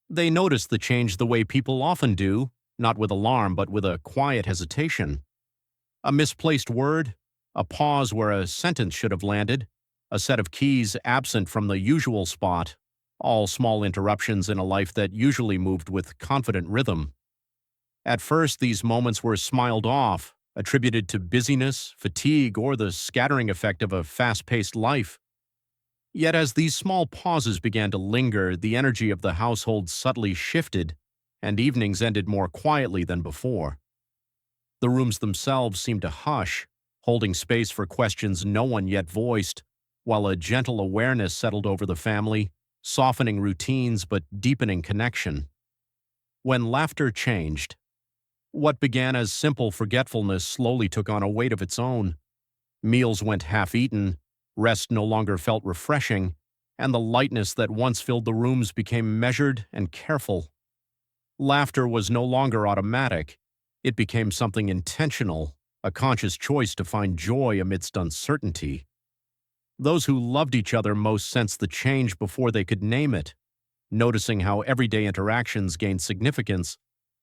They noticed the change the way people often do, not with alarm but with a quiet hesitation. A misplaced word, a pause where a sentence should have landed, a set of keys absent from the usual spot, all small interruptions in a life that usually moved with confident rhythm. At first, these moments were smiled off, attributed to busyness, fatigue, or the scattering effect of a fast-paced life. Yet as these small pauses began to linger, the energy of the household subtly shifted, and evenings ended more quietly than before. The rooms themselves seemed to hush, holding space for questions no one yet voiced, while a gentle awareness settled over the family, softening routines but deepening connection. When laughter changed, what began as simple forgetfulness slowly took on a weight of its own. Meals went half-eaten, rest no longer felt refreshing, and the lightness that once filled the rooms became measured and careful. Laughter was no longer automatic. It became something intentional, a conscious choice to find joy amidst uncertainty. Those who loved each other most sensed the change before they could name it, noticing how everyday interactions gained significance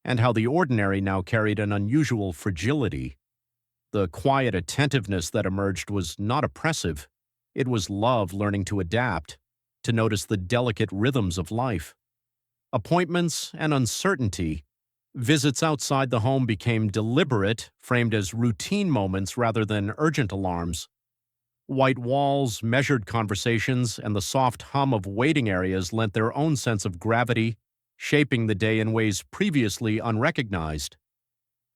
and how the ordinary now carried an unusual fragility. The quiet attentiveness that emerged was not oppressive. It was love learning to adapt, to notice the delicate rhythms of life. Appointments and uncertainty. Visits outside the home became deliberate, framed as routine moments rather than urgent alarms. White walls, measured conversations, and the soft hum of waiting areas lent their own sense of gravity, shaping the day in ways previously unrecognized.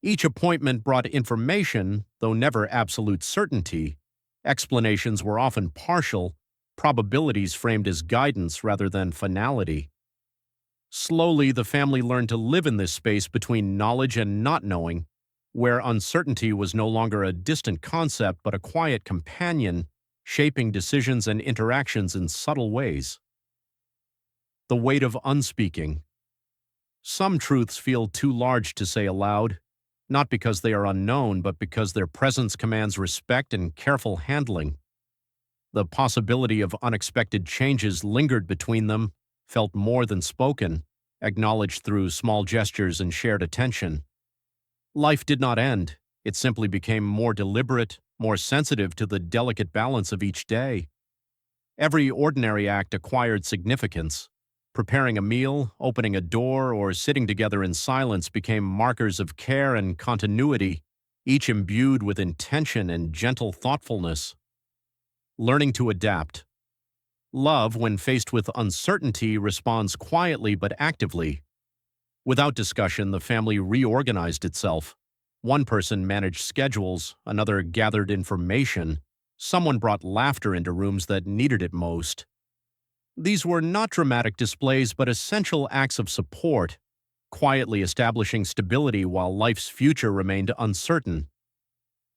Each appointment brought information, though never absolute certainty. Explanations were often partial, probabilities framed as guidance rather than finality. Slowly, the family learned to live in this space between knowledge and not knowing, where uncertainty was no longer a distant concept but a quiet companion, shaping decisions and interactions in subtle ways. The weight of unspeaking. Some truths feel too large to say aloud, not because they are unknown, but because their presence commands respect and careful handling. The possibility of unexpected changes lingered between them, felt more than spoken, acknowledged through small gestures and shared attention. Life did not end. It simply became more deliberate, more sensitive to the delicate balance of each day. Every ordinary act acquired significance. Preparing a meal, opening a door, or sitting together in silence became markers of care and continuity, each imbued with intention and gentle thoughtfulness. Learning to adapt. Love, when faced with uncertainty, responds quietly but actively. Without discussion, the family reorganized itself. One person managed schedules, another gathered information. Someone brought laughter into rooms that needed it most. These were not dramatic displays but essential acts of support, quietly establishing stability while life's future remained uncertain.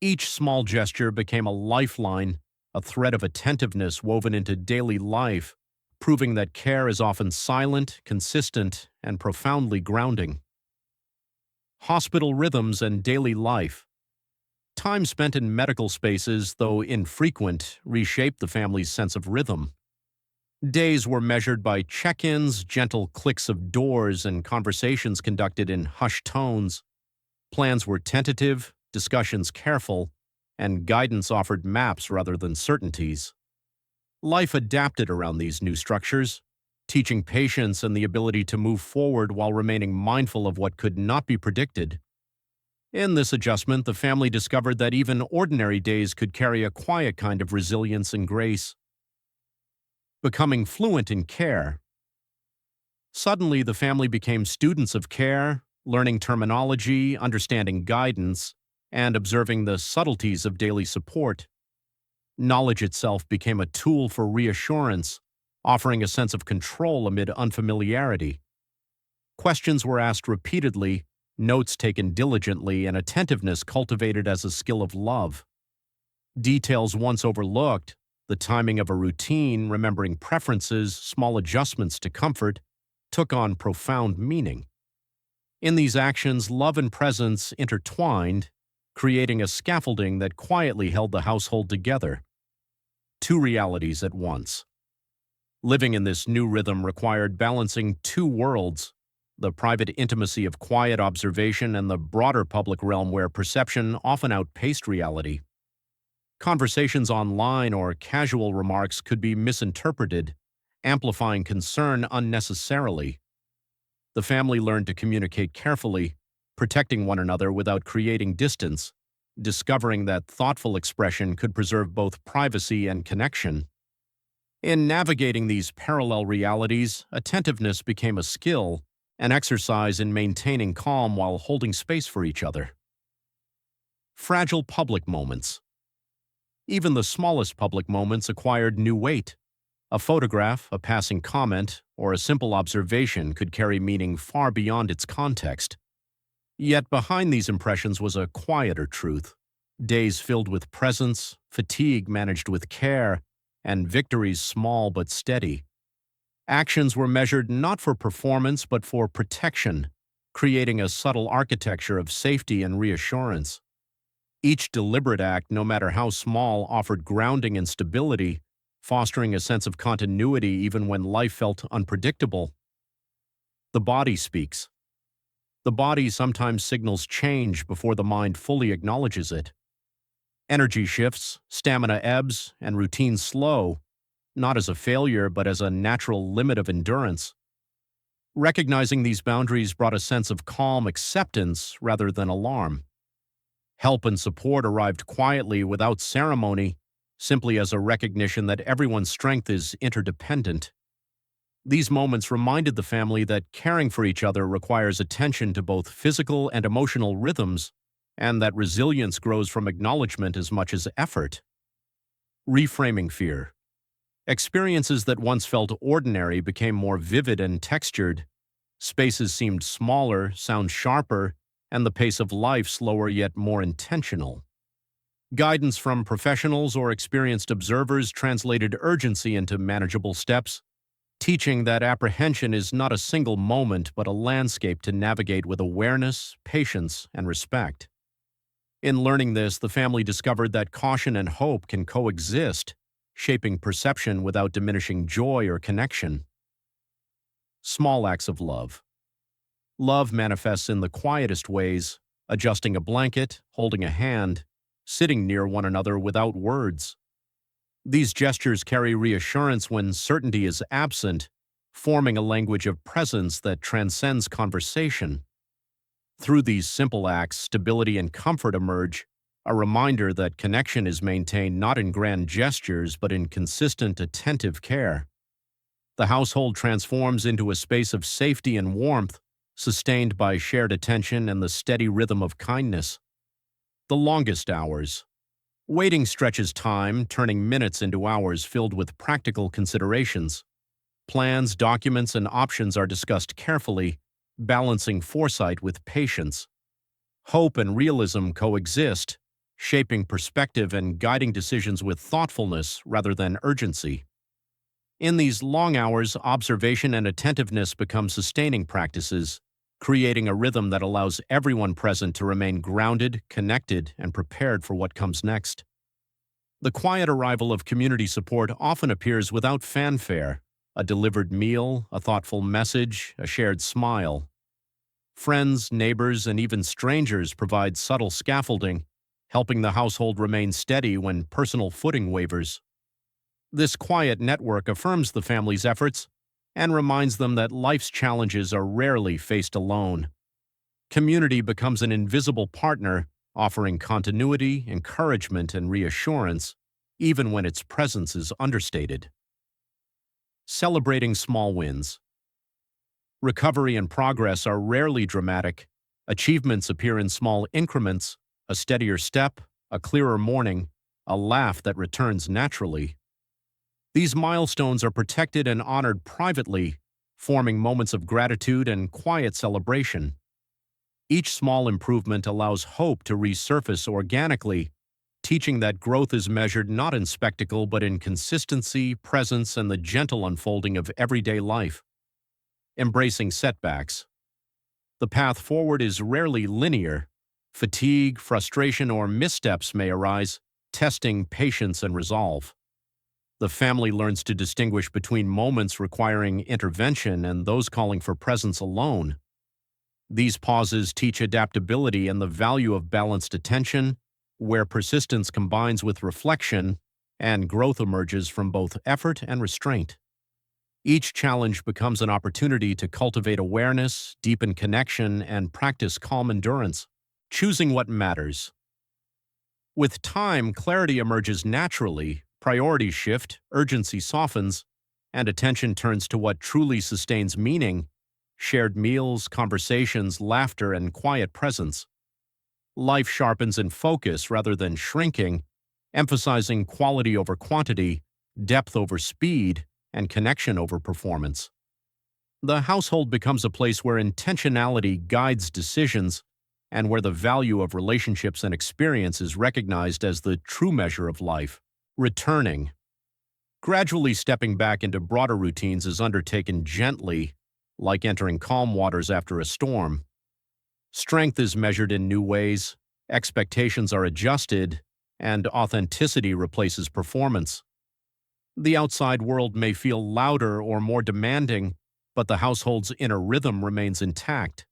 Each small gesture became a lifeline, a thread of attentiveness woven into daily life, proving that care is often silent, consistent, and profoundly grounding. Hospital rhythms and daily life. Time spent in medical spaces, though infrequent, reshaped the family's sense of rhythm. Days were measured by check-ins, gentle clicks of doors, and conversations conducted in hushed tones. Plans were tentative, discussions careful, and guidance offered maps rather than certainties. Life adapted around these new structures, teaching patience and the ability to move forward while remaining mindful of what could not be predicted. In this adjustment, the family discovered that even ordinary days could carry a quiet kind of resilience and grace. Becoming fluent in care. Suddenly, the family became students of care, learning terminology, understanding guidance, and observing the subtleties of daily support. Knowledge itself became a tool for reassurance, offering a sense of control amid unfamiliarity. Questions were asked repeatedly, notes taken diligently, and attentiveness cultivated as a skill of love. Details once overlooked, the timing of a routine, remembering preferences, small adjustments to comfort, took on profound meaning. In these actions, love and presence intertwined, creating a scaffolding that quietly held the household together. Two realities at once. Living in this new rhythm required balancing two worlds, the private intimacy of quiet observation and the broader public realm where perception often outpaced reality. Conversations online or casual remarks could be misinterpreted, amplifying concern unnecessarily. The family learned to communicate carefully, protecting one another without creating distance, discovering that thoughtful expression could preserve both privacy and connection. In navigating these parallel realities, attentiveness became a skill, an exercise in maintaining calm while holding space for each other. Fragile public moments. Even the smallest public moments acquired new weight. A photograph, a passing comment, or a simple observation could carry meaning far beyond its context. Yet behind these impressions was a quieter truth. Days filled with presence, fatigue managed with care, and victories small but steady. Actions were measured not for performance but for protection, creating a subtle architecture of safety and reassurance. Each deliberate act, no matter how small, offered grounding and stability, fostering a sense of continuity even when life felt unpredictable. The body speaks. The body sometimes signals change before the mind fully acknowledges it. Energy shifts, stamina ebbs, and routines slow, not as a failure but as a natural limit of endurance. Recognizing these boundaries brought a sense of calm acceptance rather than alarm. Help and support arrived quietly without ceremony, simply as a recognition that everyone's strength is interdependent. These moments reminded the family that caring for each other requires attention to both physical and emotional rhythms, and that resilience grows from acknowledgement as much as effort. Reframing fear. Experiences that once felt ordinary became more vivid and textured. Spaces seemed smaller, sounds sharper, and the pace of life slower yet more intentional. Guidance from professionals or experienced observers translated urgency into manageable steps, teaching that apprehension is not a single moment but a landscape to navigate with awareness, patience, and respect. In learning this, the family discovered that caution and hope can coexist, shaping perception without diminishing joy or connection. Small acts of love. Love manifests in the quietest ways, adjusting a blanket, holding a hand, sitting near one another without words. These gestures carry reassurance when certainty is absent, forming a language of presence that transcends conversation. Through these simple acts, stability and comfort emerge, a reminder that connection is maintained not in grand gestures but in consistent, attentive care. The household transforms into a space of safety and warmth, sustained by shared attention and the steady rhythm of kindness. The longest hours. Waiting stretches time, turning minutes into hours filled with practical considerations. Plans, documents, and options are discussed carefully, balancing foresight with patience. Hope and realism coexist, shaping perspective and guiding decisions with thoughtfulness rather than urgency. In these long hours, observation and attentiveness become sustaining practices, creating a rhythm that allows everyone present to remain grounded, connected, and prepared for what comes next. The quiet arrival of community support often appears without fanfare, a delivered meal, a thoughtful message, a shared smile. Friends, neighbors, and even strangers provide subtle scaffolding, helping the household remain steady when personal footing wavers. This quiet network affirms the family's efforts and reminds them that life's challenges are rarely faced alone. Community becomes an invisible partner, offering continuity, encouragement, and reassurance, even when its presence is understated. Celebrating small wins. Recovery and progress are rarely dramatic. Achievements appear in small increments, a steadier step, a clearer morning, a laugh that returns naturally. These milestones are protected and honored privately, forming moments of gratitude and quiet celebration. Each small improvement allows hope to resurface organically, teaching that growth is measured not in spectacle but in consistency, presence, and the gentle unfolding of everyday life. Embracing setbacks. The path forward is rarely linear. Fatigue, frustration, or missteps may arise, testing patience and resolve. The family learns to distinguish between moments requiring intervention and those calling for presence alone. These pauses teach adaptability and the value of balanced attention, where persistence combines with reflection and growth emerges from both effort and restraint. Each challenge becomes an opportunity to cultivate awareness, deepen connection, and practice calm endurance, choosing what matters. With time, clarity emerges naturally, priorities shift, urgency softens, and attention turns to what truly sustains meaning: shared meals, conversations, laughter, and quiet presence. Life sharpens in focus rather than shrinking, emphasizing quality over quantity, depth over speed, and connection over performance. The household becomes a place where intentionality guides decisions and where the value of relationships and experience is recognized as the true measure of life. Returning. Gradually stepping back into broader routines is undertaken gently, like entering calm waters after a storm. Strength is measured in new ways, expectations are adjusted, and authenticity replaces performance. The outside world may feel louder or more demanding, but the household's inner rhythm remains intact.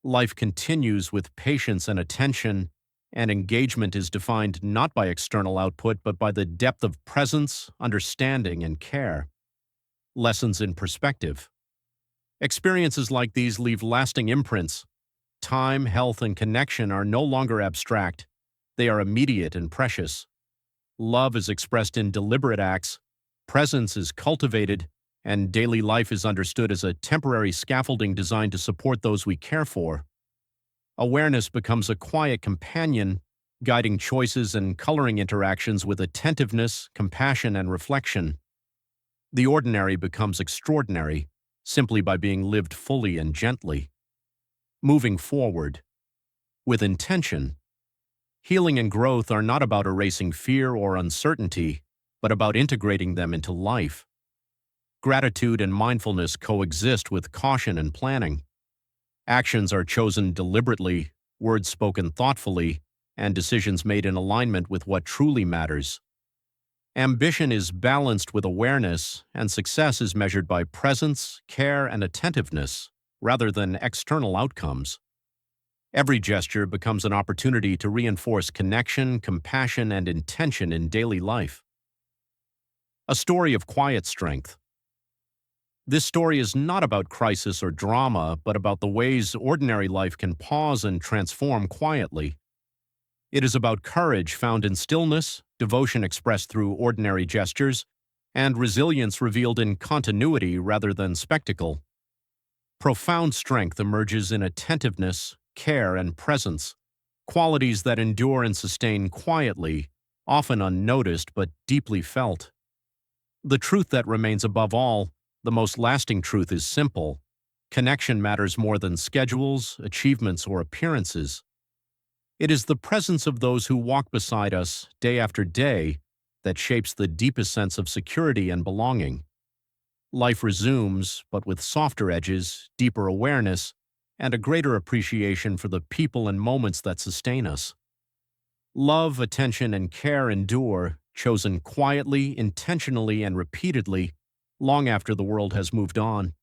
Life continues with patience and attention, and engagement is defined not by external output but by the depth of presence, understanding, and care. Lessons in perspective. Experiences like these leave lasting imprints. Time, health, and connection are no longer abstract. They are immediate and precious. Love is expressed in deliberate acts, presence is cultivated, and daily life is understood as a temporary scaffolding designed to support those we care for. Awareness becomes a quiet companion, guiding choices and coloring interactions with attentiveness, compassion, and reflection. The ordinary becomes extraordinary, simply by being lived fully and gently. Moving forward. With intention. Healing and growth are not about erasing fear or uncertainty, but about integrating them into life. Gratitude and mindfulness coexist with caution and planning. Actions are chosen deliberately, words spoken thoughtfully, and decisions made in alignment with what truly matters. Ambition is balanced with awareness, and success is measured by presence, care, and attentiveness, rather than external outcomes. Every gesture becomes an opportunity to reinforce connection, compassion, and intention in daily life. A story of quiet strength. This story is not about crisis or drama, but about the ways ordinary life can pause and transform quietly. It is about courage found in stillness, devotion expressed through ordinary gestures, and resilience revealed in continuity rather than spectacle. Profound strength emerges in attentiveness, care, and presence, qualities that endure and sustain quietly, often unnoticed but deeply felt. The truth that remains above all, the most lasting truth, is simple: connection matters more than schedules, achievements, or appearances. It is the presence of those who walk beside us day after day that shapes the deepest sense of security and belonging. Life resumes, but with softer edges, deeper awareness, and a greater appreciation for the people and moments that sustain us. Love, attention, and care endure, chosen quietly, intentionally, and repeatedly, long after the world has moved on.